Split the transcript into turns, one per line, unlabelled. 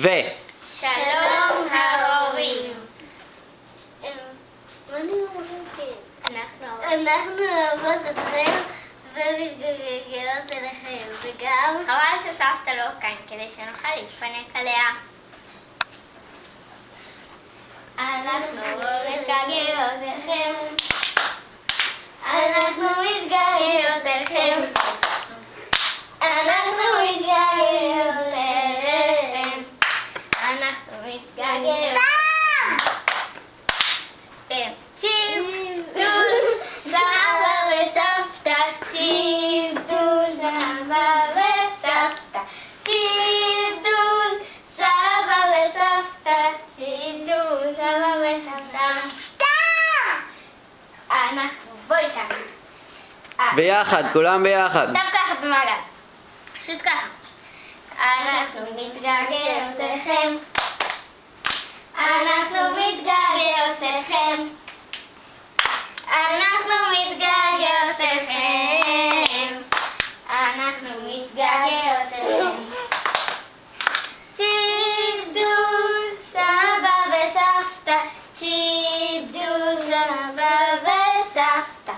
שלום ההורים.
אנחנו אוהבות אתכם ומשגגגות אליכם, וגם
חבל שסבתא לא כאן כדי שנוכל להתפנק עליה. אנחנו מתגעגעות אליכם, אנחנו מתגעגעות אליכם, אנחנו מתגעגעות אליכם, אנחנו מתגעגעות. צ'יבדול סבא וסבתא, צ'יבדול סבא וסבתא, צ'יבדול סבא וסבתא, צ'יבדול סבא וסבתא. אנחנו בואי כאן.
ביחד, כולם ביחד.
עכשיו ככה במעגל. פשוט ככה. אנחנו מתגעגעות אליכם, אנחנו מתגעגעות אליכם, אנחנו מתגעגעות אליכם, אנחנו מתגעגעות אליכם. צ'יבדול סבא וסבתא, צ'יבדול סבא וסבתא,